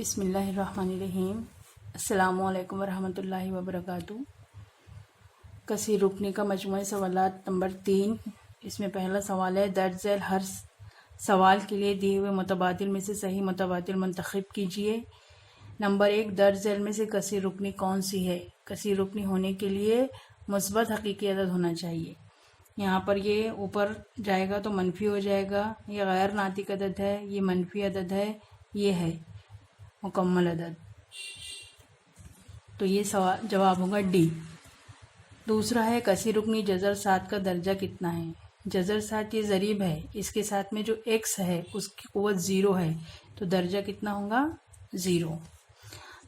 बिस्मिल्लाहिर्रहमानिर्रहीम। अस्सलामुअलैकुम वरहमतुल्लाहि वबरकातुहू। कसीर रुकनी का मजमूआ सवालात नंबर 3। इसमें पहला सवाल है, दर्ज झैल हर सवाल के लिए दिए हुए मुतबादिल में से सही मुतबादिल मुंतखब कीजिए। नंबर 1, दर्ज झैल में से कसीर रुकनी कौन सी है? कसीर रुकनी होने के लिए मुस्बत हकीकी अदद होना चाहिए। यहाँ पर ये ऊपर जाएगा तो मनफी हो जाएगा। ये गैर नातिक अदद है, ये मनफी अदद है, ये है मुकम्मल अदद। तो ये सवाल जवाब होगा डी। दूसरा है, कसीर रुकनी जज़र 7 का दर्जा कितना है? जज़र 7 ये ज़रीब है, इसके साथ में जो x है उसकी क़ुव्वत 0 है, तो दर्जा कितना होगा? 0।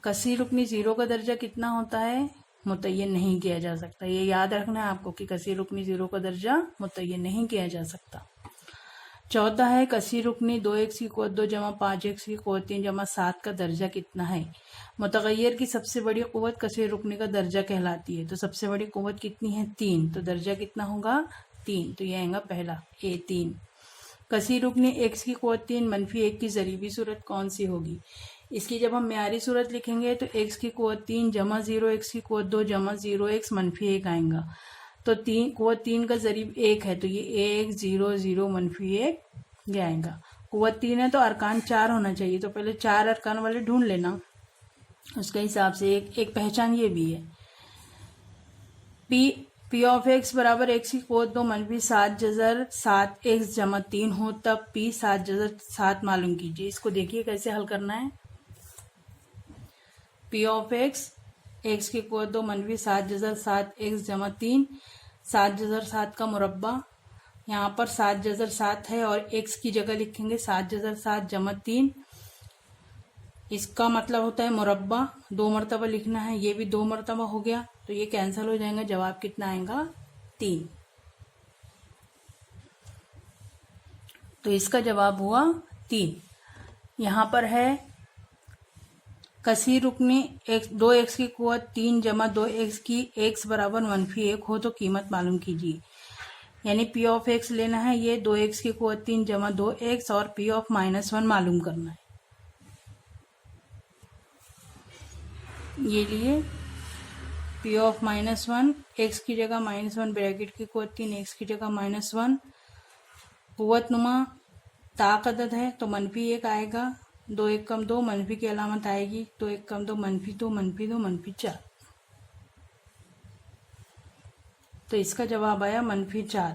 कसीर रुकनी 0 का दर्जा कितना होता है? मुतय्यन नहीं किया जा सकता। ये याद रखना है आपको कि कसीर रुकनी 0 का दर्जा मुतय्यन नहीं किया जा सकता। चौथा है, कसीर रुकनी 2x की क़ुव्वत 2 जमा 5x की क़ुव्वत 3 जमा 7 का दर्जा कितना है? मुतग़य्यर की सबसे बड़ी क़ुव्वत कसीर रुकनी का दर्जा कहलाती है। तो सबसे बड़ी क़ुव्वत कितनी है? 3। तो दर्जा कितना होगा? 3। तो यह आएगा पहला ए 3। कसीर रुकनी x की क़ुव्वत 3 मनफी 1 की ज़रीबी सूरत कौन सी होगी? इसकी जब हम म्यारी सूरत लिखेंगे तो x की क़ुव्वत 3 जमा 0x की क़ुव्वत 2 जमा 0x मनफी 1 आएगा। तो क़ुव्वत 3 का ज़रीब 1 है, तो ये 1 0 0 मनफी 1 ये आएगा। क़ुव्वत 3 है तो अरकान 4 होना चाहिए, तो पहले 4 अरकान वाले ढूंढ लेना। उसके हिसाब से एक पहचान ये भी है, पी ऑफ एक्स बराबर एक्स की क़ुव्वत 2 मनफी 7 जज़र 7 एक्स जमा 3 हो, तब पी 7 जज़र 7 मालूम कीजिए। इसको देखिए कैसे हल करना है। पी ऑफ एक्स की क़ुव्वत 2 मनफी 7 जज़र 7 एक्स जमा 3, 7 जज़र 7 का मुरब्बा। यहाँ पर 7 जज़र 7 है और x की जगह लिखेंगे 7 जज़र 7 जमा 3। इसका मतलब होता है मुरब्बा, 2 मरतबा लिखना है। ये भी 2 मरतबा हो गया, तो ये कैंसिल हो जाएगा। जवाब कितना आएगा? 3। तो इसका जवाब हुआ 3। यहाँ पर है, कसीर रुकनी 2x की क़ुव्वत 3 जमा 2x की x बराबर मनफी 1 हो तो कीमत मालूम कीजिए। यानी पी ऑफ एक्स लेना है, ये 2x की क़ुव्वत 3 जमा 2x और पी ऑफ -1 मालूम करना है। ये लिए पी ऑफ -1, x की जगह -1 ब्रैकेट की क़ुव्वत 3, x की जगह -1। क़ुव्वत नुमा ताक अदद है तो मनफी 1 आएगा। 2 1 कम 2 मनफी की अलामत आएगी। 2 1 कम 2 मनफी 2 मनफी 2 मनफी 4। तो इसका जवाब आया मनफी 4।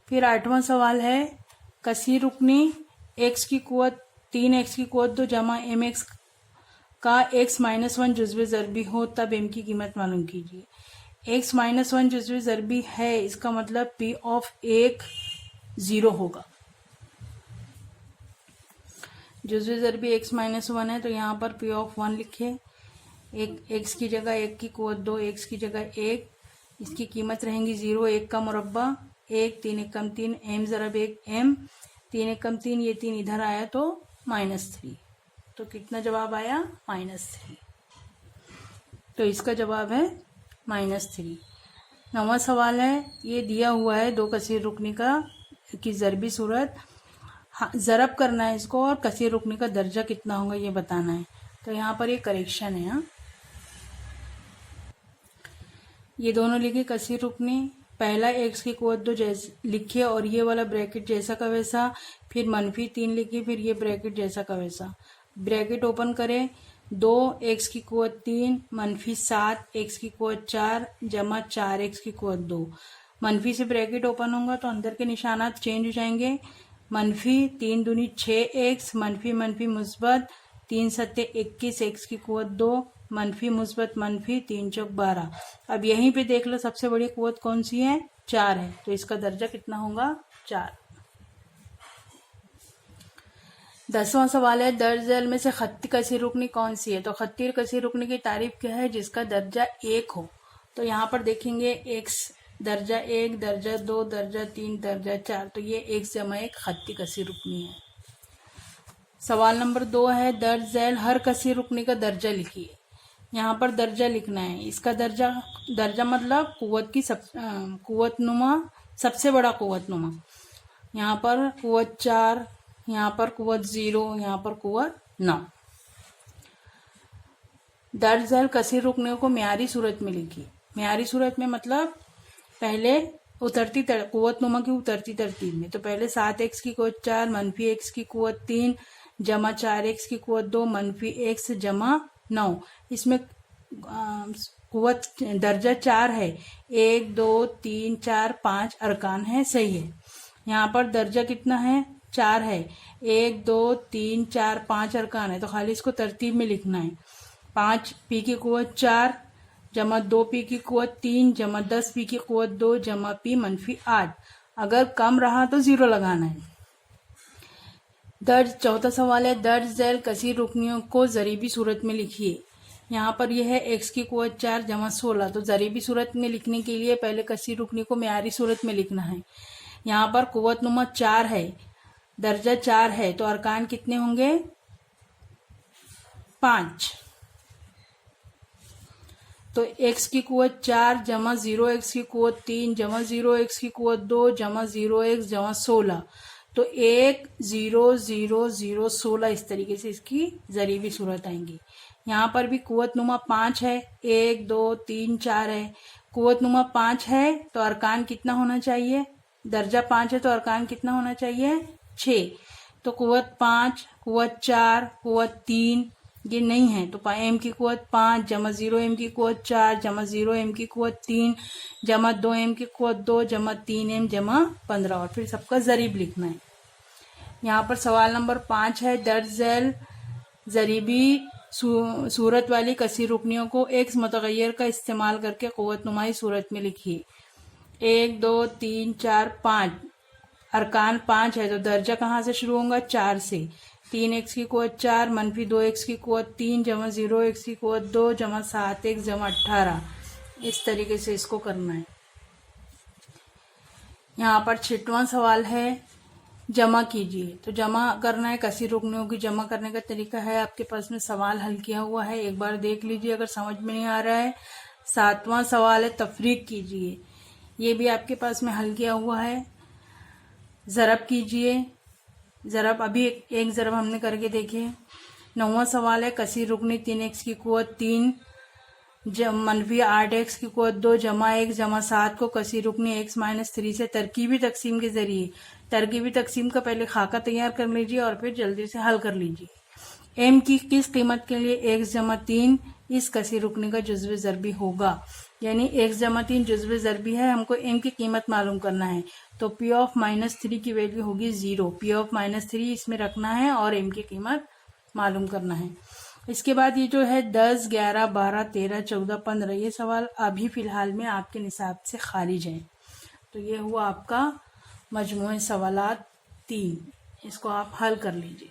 फिर 8वां सवाल है, कसीर रुकनी x की क़ुव्वत 3x की क़ुव्वत 2 जमा mx का x -1 जुज़्वे ज़रबी हो, तब m की कीमत मालूम कीजिए। x -1 जुज़्वे ज़रबी है, इसका मतलब p ऑफ 1 0 होगा। जुज़्वे ज़रबी x -1 है, तो यहाँ पर p ऑफ 1 लिखे। x की जगह 1 की क़ुव्वत 2, x की जगह 1, इसकी कीमत रहेंगी 0, 1 का मुरब्बा 1, 3 1 कम 3 m ज़रब 1 m, 3 1 कम 3, ये 3 इधर आया तो -3। तो कितना जवाब आया? -3। तो इसका जवाब है -3। 9वां सवाल है, ये दिया हुआ है 2 कसीर रुकनी की ज़रबी सूरत, ज़रब करना है इसको और कसीर रुकनी का दर्जा कितना होगा ये बताना है। तो यहाँ पर ये करेक्शन है। ये दोनों लिखे कसीर रुकनी, पहला x की क़ुव्वत 2 जैसे लिखिए और ये वाला ब्रैकेट जैसा का वैसा, फिर मनफी 3 लिखिए, फिर ये ब्रैकेट जैसा का वैसा। ब्रैकेट ओपन करें, 2x की क़ुव्वत 3 मनफी 7 x की क़ुव्वत 4 जमा 4x की क़ुव्वत 2। मनफी से ब्रैकेट ओपन होगा तो अंदर के निशानात चेंज हो जाएंगे। मनफी 3 दूनी 6x, मनफी मनफी मुस्बत 3 सत्ते 21 x की क़ुव्वत 2 मनफी मुस्बत मनफी 3 चौक 12। अब यहीं पे देख लो सबसे बड़ी क़ुव्वत कौन सी है? 4 है, तो इसका दर्जा कितना होगा? 4। 10वां सवाल है, दर्ज झैल में से खत्ती कसीर रुकनी कौन सी है? तो खत्ती कसीर रुकनी की तारीफ क्या है? जिसका दर्जा 1 हो। तो यहाँ पर देखेंगे x दर्जा 1, दर्जा 2, दर्जा 3, दर्जा 4, तो ये x जमा 1 खत्ती कसीर रुकनी है। सवाल नंबर 2 है, दर्ज झैल हर कसीर रुकनी का दर्जा लिखिए। यहाँ पर दर्जा लिखना है। इसका दर्जा मतलब क़ुव्वत नुमा, सबसे बड़ा क़ुव्वत नुमा। यहाँ पर क़ुव्वत 4, यहाँ पर क़ुव्वत 0, यहाँ पर क़ुव्वत 9। दर्ज झैल कसीर रुकनियों को म्यारी सूरत में लिखिए। म्यारी सूरत में मतलब पहले उतरती कुव्वत नुमा की उतरती तरतीब में। तो पहले 7x की कुव्वत 4 मनफी x की कुव्वत 3 जमा 4x की कुव्वत 2 मनफी x जमा 9। इसमें कुव्वत दर्जा 4 है, 1 2 3 4 5 अरकान है, सही है। यहाँ पर दर्जा कितना है, 4 है, 1 2 3 4 5 अरकान है, तो खाली इसको तरतीब में लिखना है। 5 पी की कुव्वत 4 जमा 2 पी की कुव्वत 3 जमा 10 पी की कुव्वत 2 जमा पी मनफी 8। अगर कम रहा तो 0 लगाना है। दर्ज चौथा सवाल है, दर्ज झैल कसीर रुकनियों को जरीबी सूरत में लिखिए। यहाँ पर यह है x की कुव्वत 4 जमा 16। तो जरीबी सूरत में लिखने के लिए पहले कसीर रुकनी को म्यारी सूरत में लिखना है। यहाँ पर कुव्वत नुमा 4 है, दर्जा 4 है, तो अरकान कितने होंगे, 5। तो x की कुव्वत 4 जमा 0x की कुव्वत 3 जमा 0x की कुव्वत 2 जमा 0x जमा 16। तो 1 0 0 0 16 इस तरीके से इसकी जरीबी सूरत आएंगी। यहाँ पर भी कुव्वत नुमा 5 है, 1 2 3 4 है। कुव्वत नुमा 5 है तो अरकान कितना होना चाहिए, दर्जा 5 है तो अरकान कितना होना चाहिए, 6। तो कुव्वत 5 कुव्वत 4 कुव्वत 3 ये नहीं है, तो m की कुव्वत 5 जमा 0m की कुव्वत 4 जमा 0m की कुव्वत 3 जमा 2m की कुव्वत 2 जमा 3m जमा 15 और फिर सबका जरीब लिखना है। यहाँ पर सवाल नंबर 5 है, दर्ज झैल जरीबी सूरत वाली कसीर रुकनियों को x मुतगय्यर का इस्तेमाल करके कुव्वत नुमाई सूरत में लिखिए। 1 2 3 4 5 अरकान 5 है तो दर्जा कहाँ से शुरू होगा, 4 से। 3x की कुव्वत 4 मनफी 2x की कुव्वत 3 जमा 0x की कुव्वत 2 जमा 7x जमा 18। इस तरीके से इसको करना है। यहाँ पर 6वां सवाल है, जमा कीजिए। तो जमा करना है, कसीर रुकनियों की जमा करने का तरीका है आपके पास में सवाल हल किया हुआ है, एक बार देख लीजिए अगर समझ में नहीं आ रहा है। 7वां सवाल है, तफरीक कीजिए। ये भी आपके पास में हल किया हुआ है। ज़रब कीजिए, ज़रब अभी एक ज़रब हमने करके देखे। 9वां सवाल है, कसीर रुकनी 3x की कुव्वत 3 मनफी 8x की कुव्वत 2 जमा 1 जमा 7 को कसीर रुकनी x - 3 से तरकीबी तकसीम के जरिए, तरकीबी तकसीम का पहले खाका तैयार कर लीजिए और फिर जल्दी से हल कर लीजिए। m की किस कीमत के लिए x जमा 3 इस कसीर रुकनी का जुज़्व ज़रबी होगा, यानी x जमा 3 जुज़्व ज़रबी है, हमको m की कीमत मालूम करना है। तो p ऑफ -3 की वैल्यू होगी 0, p ऑफ -3 इसमें रखना है और m की कीमत मालूम करना है। इसके बाद ये जो है 10 11 12 13 14 15 ये सवाल अभी फ़िलहाल में आपके निसाब से खारिज हैं। तो ये हुआ आपका मजमूए सवालात 3, इसको आप हल कर लीजिए।